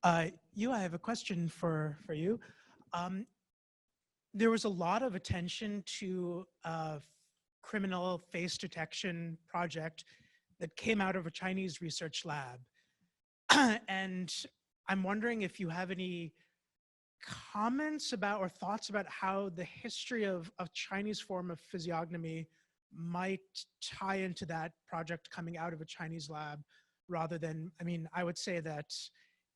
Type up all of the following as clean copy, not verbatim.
I have a question for you. Um, there was a lot of attention to a criminal face detection project that came out of a Chinese research lab. And I'm wondering if you have any comments about or thoughts about how the history of a Chinese form of physiognomy might tie into that project coming out of a Chinese lab rather than, I mean, I would say that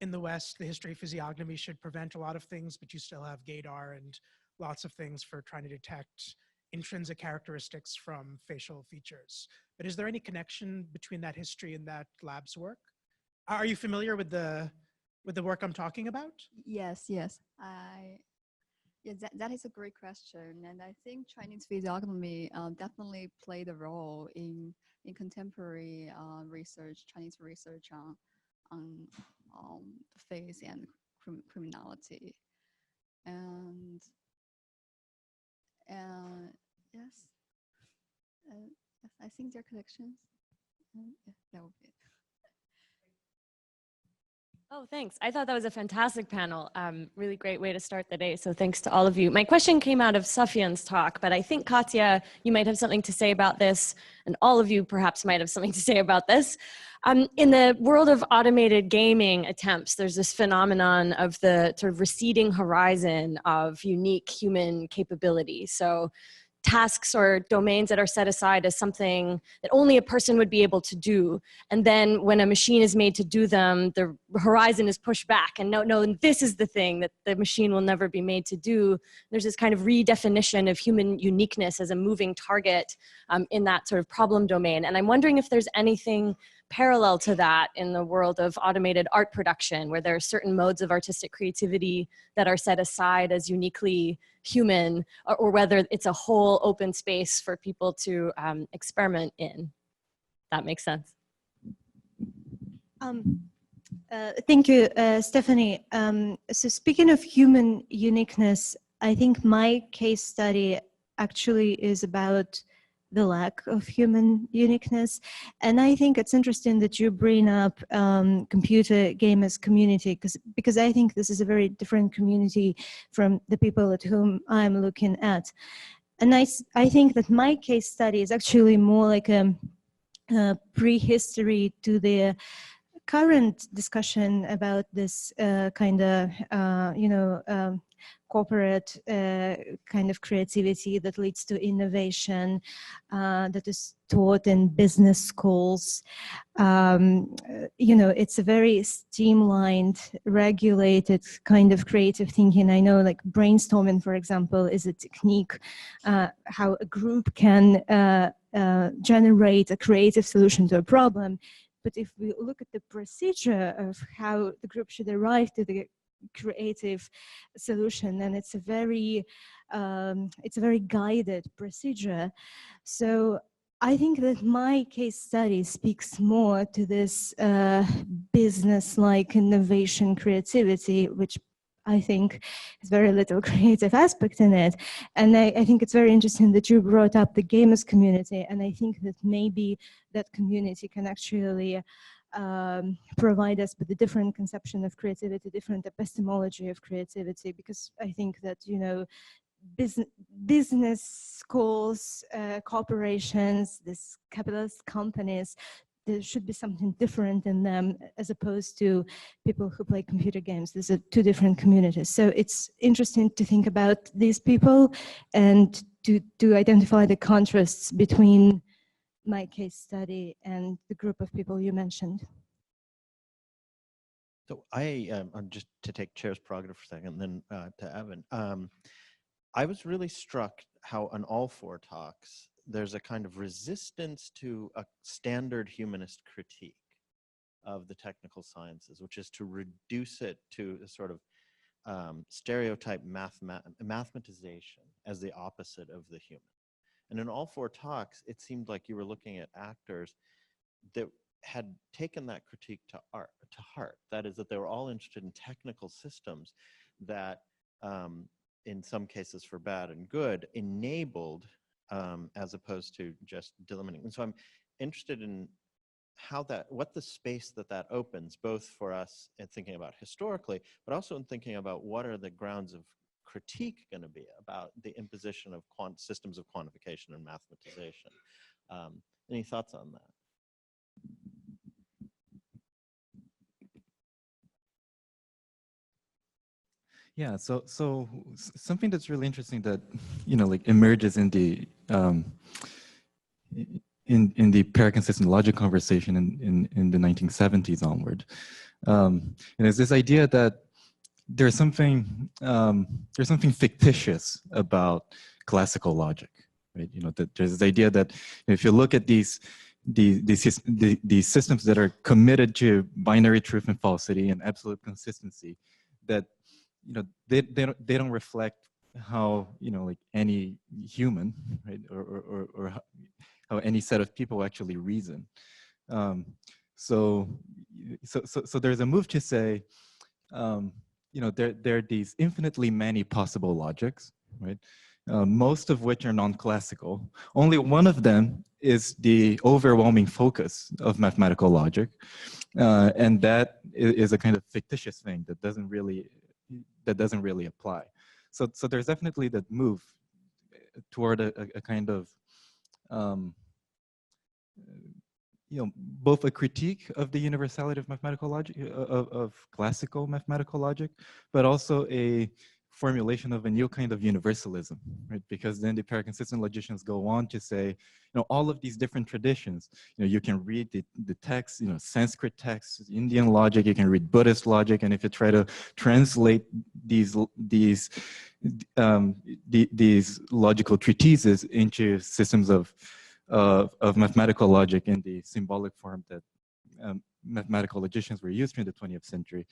in the West, the history of physiognomy should prevent a lot of things, but you still have gaydar and lots of things for trying to detect intrinsic characteristics from facial features. But is there any connection between that history and that lab's work? Are you familiar with the work I'm talking about? Yes, yes. Yeah, that is a great question, and I think Chinese physiognomy definitely played a role in contemporary research, Chinese research on the face and criminality, and yes, yes, I think there are connections. Yeah, that would be it. Oh, thanks. I thought that was a fantastic panel. Really great way to start the day. So thanks to all of you. My question came out of Sufyan's talk, but I think Katya, you might have something to say about this, and all of you perhaps might have something to say about this. In the world of automated gaming attempts, there's this phenomenon of the sort of receding horizon of unique human capability. So tasks or domains that are set aside as something that only a person would be able to do. And then when a machine is made to do them, the horizon is pushed back. And no, this is the thing that the machine will never be made to do. There's this kind of redefinition of human uniqueness as a moving target in that sort of problem domain. And I'm wondering if there's anything parallel to that in the world of automated art production, where there are certain modes of artistic creativity that are set aside as uniquely human, or whether it's a whole open space for people to experiment in. That makes sense. Thank you, Stephanie. So speaking of human uniqueness, I think my case study actually is about the lack of human uniqueness. And I think it's interesting that you bring up computer gamers community, because I think this is a very different community from the people at whom I'm looking at. And I think that my case study is actually more like a prehistory to the current discussion about this kind of, corporate kind of creativity that leads to innovation that is taught in business schools. It's a very streamlined, regulated kind of creative thinking. I know, like, brainstorming, for example, is a technique how a group can generate a creative solution to a problem. But if we look at the procedure of how the group should arrive to the creative solution, then it's a very guided procedure. So I think that my case study speaks more to this business-like innovation creativity, which I think has very little creative aspect in it. And I think it's very interesting that you brought up the gamers community, and I think that maybe that community can actually provide us with a different conception of creativity, different epistemology of creativity, because I think that, business schools, corporations, these capitalist companies, there should be something different in them as opposed to people who play computer games. These are two different communities. So it's interesting to think about these people and to identify the contrasts between my case study and the group of people you mentioned. So I'm just to take chair's prerogative for a second, and then to Evan. I was really struck how on all four talks, there's a kind of resistance to a standard humanist critique of the technical sciences, which is to reduce it to a sort of stereotype mathematization as the opposite of the human. And in all four talks, it seemed like you were looking at actors that had taken that critique to heart. That is, that they were all interested in technical systems that, in some cases for bad and good, enabled as opposed to just delimiting. And so I'm interested in what the space that opens, both for us in thinking about historically, but also in thinking about what are the grounds of critique going to be about the imposition of systems of quantification and mathematization. Any thoughts on that? Yeah, so something that's really interesting that like emerges in the in the paraconsistent logic conversation in the 1970s onward, and it's this idea that there's something fictitious about classical logic, right? That there's this idea that if you look at these systems that are committed to binary truth and falsity and absolute consistency, that they don't reflect how like any human, right, or how any set of people actually reason. So there's a move to say, there are these infinitely many possible logics, right? Most of which are non-classical. Only one of them is the overwhelming focus of mathematical logic, and that is a kind of fictitious thing that doesn't really apply. So there's definitely that move toward a kind of both a critique of the universality of mathematical logic, of classical mathematical logic, but also a formulation of a new kind of universalism, right? Because then the paraconsistent logicians go on to say, all of these different traditions, you can read the text, Sanskrit texts, Indian logic, you can read Buddhist logic, and if you try to translate these logical treatises into systems of mathematical logic in the symbolic form that mathematical logicians were used in the 20th century,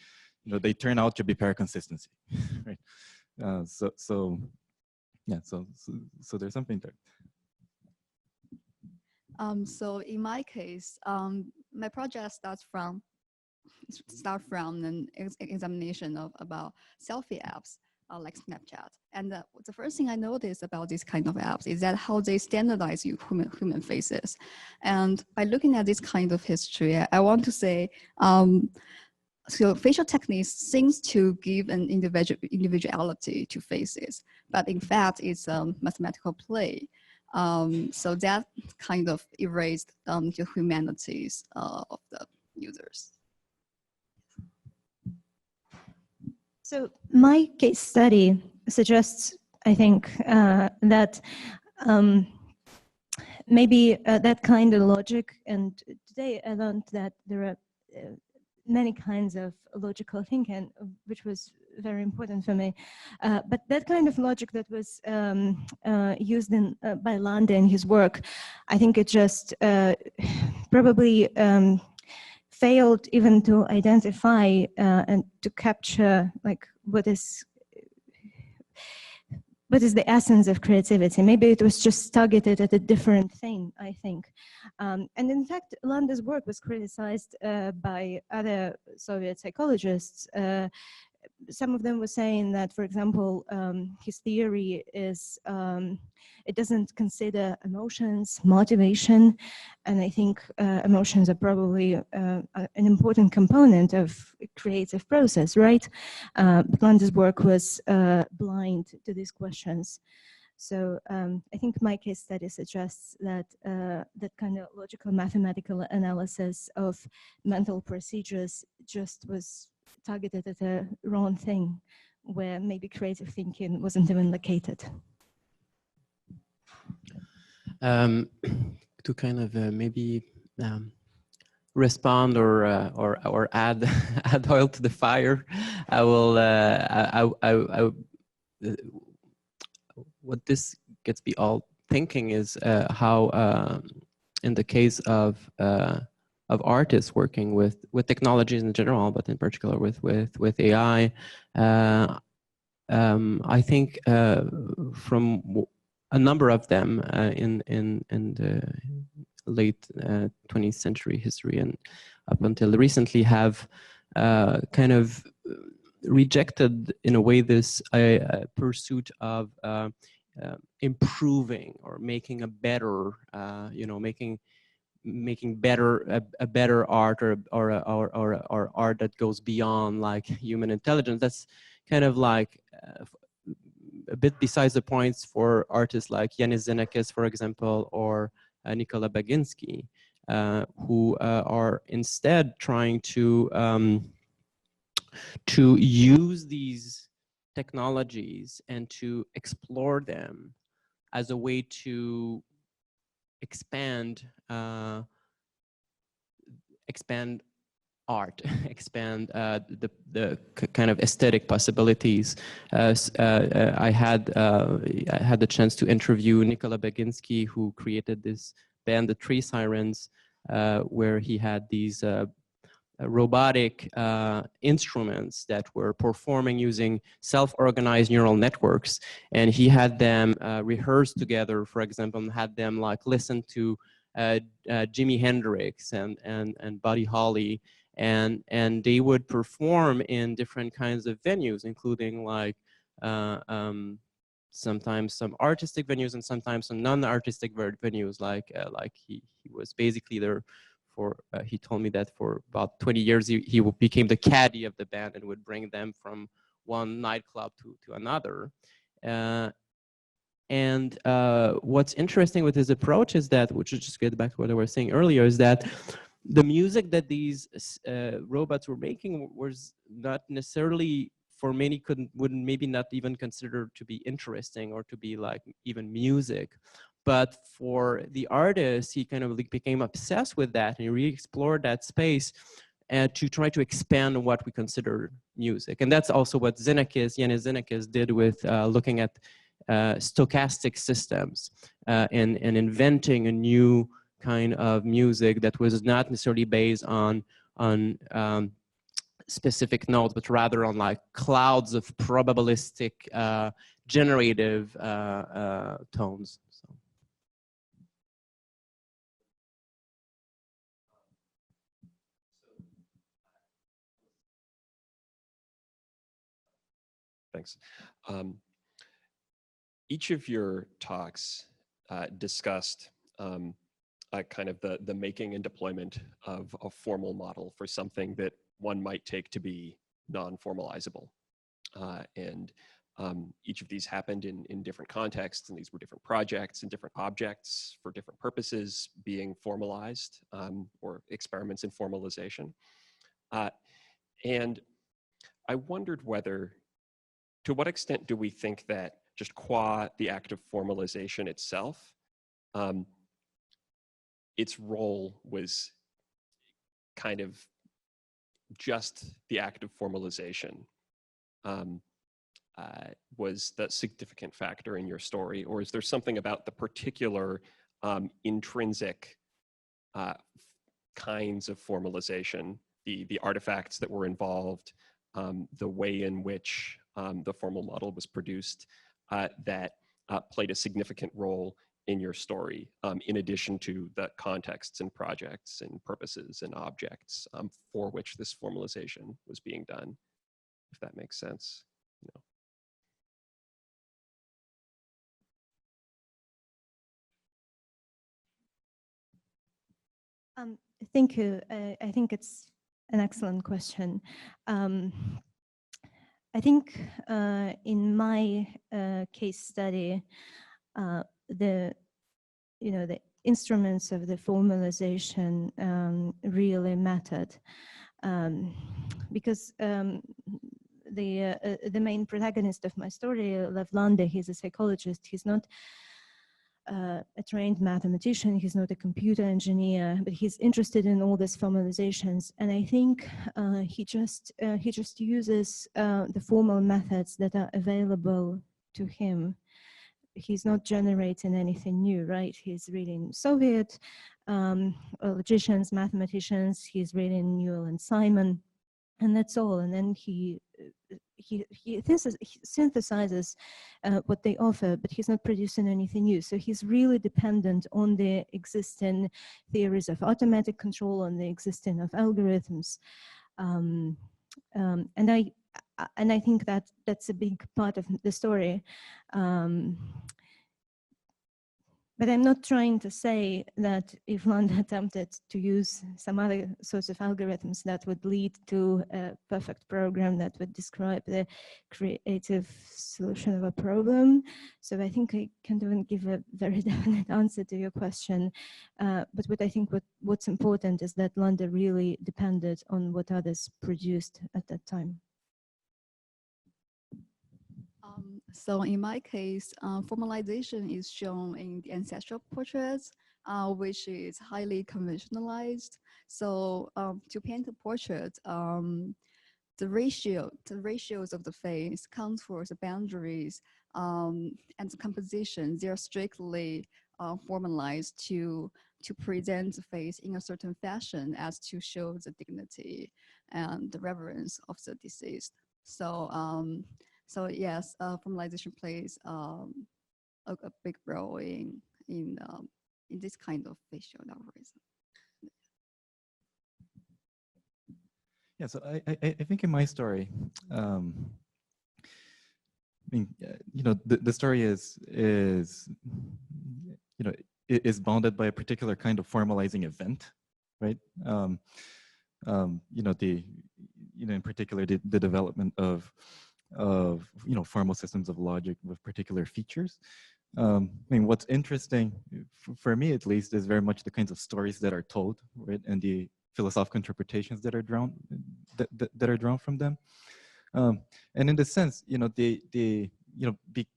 they turn out to be paraconsistency, right? So there's something there. So in my case, my project starts from an examination of about selfie apps like Snapchat. And the first thing I noticed about these kind of apps is that how they standardize human faces. And by looking at this kind of history, I want to say, so facial techniques seems to give an individuality to faces, but in fact, it's a mathematical play. So that kind of erased the humanities of the users. So my case study suggests, I think, that maybe that kind of logic, and today I learned that there are many kinds of logical thinking, which was very important for me. But that kind of logic that was used by Lande in his work, I think it just probably failed even to identify and to capture like what is the essence of creativity. Maybe it was just targeted at a different thing, I think. And in fact, Lande's work was criticized by other Soviet psychologists. Some of them were saying that, for example, his theory is, it doesn't consider emotions, motivation, and I think emotions are probably an important component of creative process, right? But Lande's work was blind to these questions. So I think my case study suggests that that kind of logical mathematical analysis of mental procedures just was targeted at a wrong thing, where maybe creative thinking wasn't even located. To kind of maybe respond or add add oil to the fire, I will. What this gets me all thinking is how, in the case of artists working with technologies in general, but in particular with AI, I think from a number of them in the late 20th century history and up until recently have kind of rejected in a way this pursuit of improving or making a better, making a better art or art that goes beyond like human intelligence. That's kind of like a bit besides the points for artists like Yanis Xenakis, for example, or Nicola Baginski, who are instead trying to use these technologies and to explore them as a way to expand expand art, expand the kind of aesthetic possibilities. I had the chance to interview Nicola Baginski, who created this band, the Tree Sirens, where he had these robotic instruments that were performing using self-organized neural networks, and he had them rehearse together, for example, and had them like listen to Jimi Hendrix and Buddy Holly, and they would perform in different kinds of venues, including like sometimes some artistic venues and sometimes some non-artistic venues. Like he was basically there for, he told me that for about 20 years he became the caddy of the band and would bring them from one nightclub to another. And what's interesting with his approach is that, which is just get back to what I was saying earlier, is that the music that these robots were making was not necessarily, for many wouldn't maybe not even consider to be interesting or to be like even music. But for the artist, he kind of like became obsessed with that, and he re-explored that space to try to expand on what we consider music. And that's also what Yanis Xenakis did with looking at stochastic systems and inventing a new kind of music that was not necessarily based on specific notes, but rather on like clouds of probabilistic generative tones. So. Thanks. Each of your talks discussed kind of the making and deployment of a formal model for something that one might take to be non-formalizable. And each of these happened in different contexts, and these were different projects and different objects for different purposes being formalized or experiments in formalization. And I wondered whether, to what extent do we think that just qua the act of formalization itself, its role was kind of just the act of formalization was the significant factor in your story, or is there something about the particular intrinsic kinds of formalization, the artifacts that were involved, the way in which the formal model was produced, that played a significant role in your story, in addition to the contexts and projects and purposes and objects for which this formalization was being done, if that makes sense. You know. Thank you. I think it's an excellent question. I think in my case study, the instruments of the formalization really mattered, because the main protagonist of my story, Lev Lande, he's a psychologist. He's not a trained mathematician, he's not a computer engineer, but he's interested in all these formalizations. And I think he just uses the formal methods that are available to him. He's not generating anything new, right? He's reading Soviet logicians, mathematicians, he's reading Newell and Simon, and that's all. And then he synthesizes what they offer, but he's not producing anything new. So he's really dependent on the existing theories of automatic control, on the existing of algorithms. And I think that that's a big part of the story. But I'm not trying to say that if one attempted to use some other sorts of algorithms that would lead to a perfect program that would describe the creative solution of a problem. So I think I can't even give a very definite answer to your question. But what I think what's important is that Lambda really depended on what others produced at that time. So in my case, formalization is shown in the ancestral portraits, which is highly conventionalized. So to paint a portrait, the ratios of the face, contours, the boundaries, and the composition, they are strictly formalized to present the face in a certain fashion as to show the dignity and the reverence of the deceased. So so yes, formalization plays a big role in this kind of facial algorithm. Yeah, so I think in my story, I mean, you know, the story is you know, is bounded by a particular kind of formalizing event, right? You know, in particular the development of you know, formal systems of logic with particular features. I mean, what's interesting for me, at least, is very much the kinds of stories that are told, right, and the philosophical interpretations that are drawn that are drawn from them. And in the sense, you know,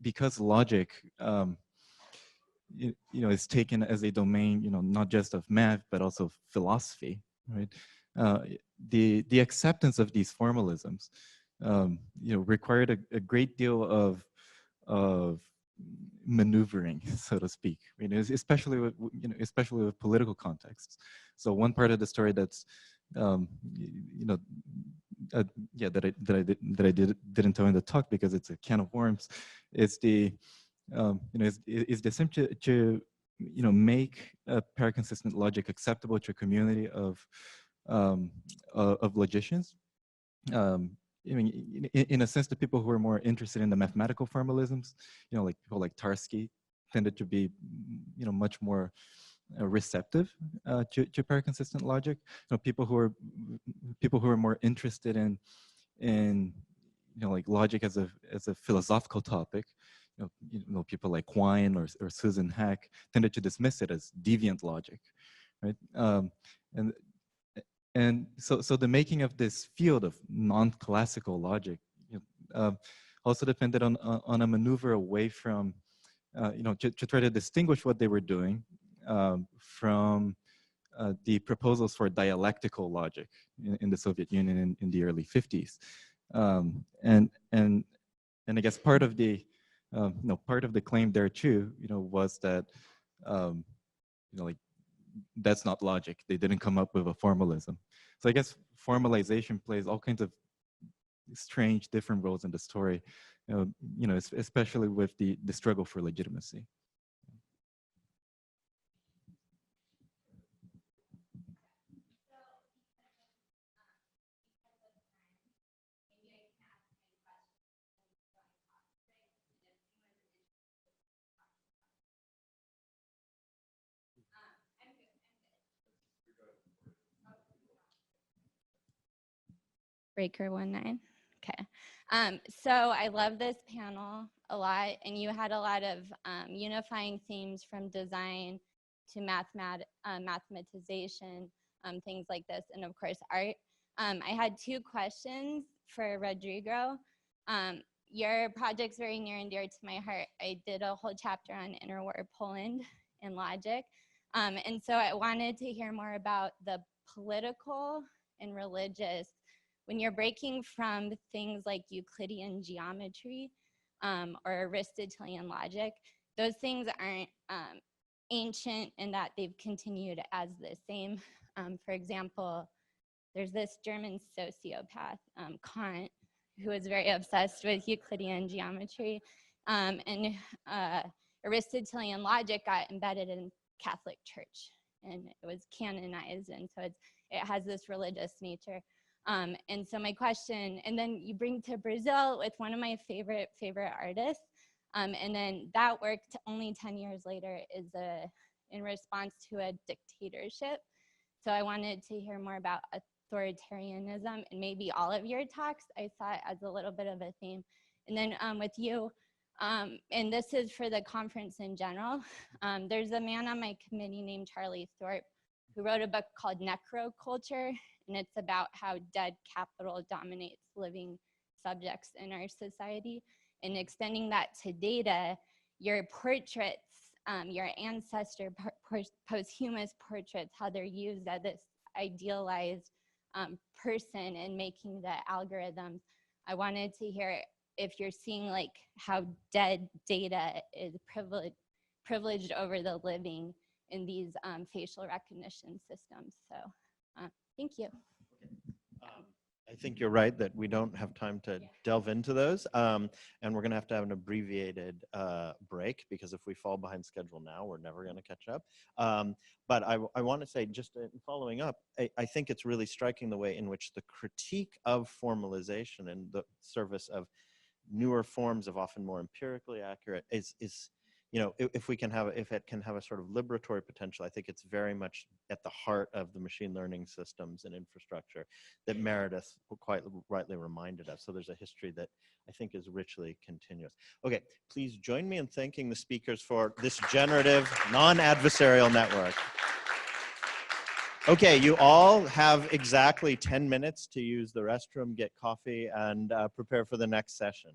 because logic, you know, is taken as a domain, you know, not just of math but also philosophy, right? The acceptance of these formalisms, you know, required a great deal of maneuvering, so to speak. You know, especially with, you know, especially with political contexts. So one part of the story that's you know, yeah, that I didn't tell in the talk because it's a can of worms, is the you know, is the attempt to you know, make a paraconsistent logic acceptable to a community of logicians. I mean, in a sense, the people who are more interested in the mathematical formalisms, you know, like people like Tarski, tended to be, you know, much more receptive to paraconsistent logic. You know, people who are more interested in you know, like logic as a philosophical topic. You know, people like Quine or Susan Hack tended to dismiss it as deviant logic, right? And so the making of this field of non-classical logic, you know, also depended on a maneuver away from, you know, to try to distinguish what they were doing from the proposals for dialectical logic in the Soviet Union in the early 50s. And I guess part of the you know, part of the claim there too, you know, was that you know, like, that's not logic. They didn't come up with a formalism. So I guess formalization plays all kinds of strange, different roles in the story, you know, especially with the struggle for legitimacy. Breaker 19. Okay. So I love this panel a lot, and you had a lot of unifying themes from design to mathematization, things like this, and of course art. I had two questions for Rodrigo. Your project's very near and dear to my heart. I did a whole chapter on interwar Poland and logic. And so I wanted to hear more about the political and religious. When you're breaking from things like Euclidean geometry or Aristotelian logic, those things aren't ancient in that they've continued as the same. For example, there's this German sociopath, Kant, who was very obsessed with Euclidean geometry. And Aristotelian logic got embedded in Catholic Church, and it was canonized, and so it has this religious nature. And so my question, and then you bring to Brazil with one of my favorite artists, And then that work only 10 years later is in response to a dictatorship. So I wanted to hear more about authoritarianism and maybe all of your talks. I saw it as a little bit of a theme. And then with you, and this is for the conference in general, there's a man on my committee named Charlie Thorpe who wrote a book called Necroculture, and it's about how dead capital dominates living subjects in our society. And extending that to data, your portraits, your ancestor posthumous portraits, how they're used as this idealized person in making the algorithms. I wanted to hear if you're seeing like how dead data is privileged over the living in these facial recognition systems. So thank you. I think you're right that we don't have time to delve into those. And we're going to have an abbreviated break, because if we fall behind schedule now, we're never going to catch up. But I want to say, just in following up, I think it's really striking the way in which the critique of formalization and the service of newer forms of often more empirically accurate is you know, if it can have a sort of liberatory potential, I think it's very much at the heart of the machine learning systems and infrastructure that Meredith quite rightly reminded us. So there's a history that I think is richly continuous. Okay, please join me in thanking the speakers for this generative, non-adversarial network. Okay, you all have exactly 10 minutes to use the restroom, get coffee, and prepare for the next session.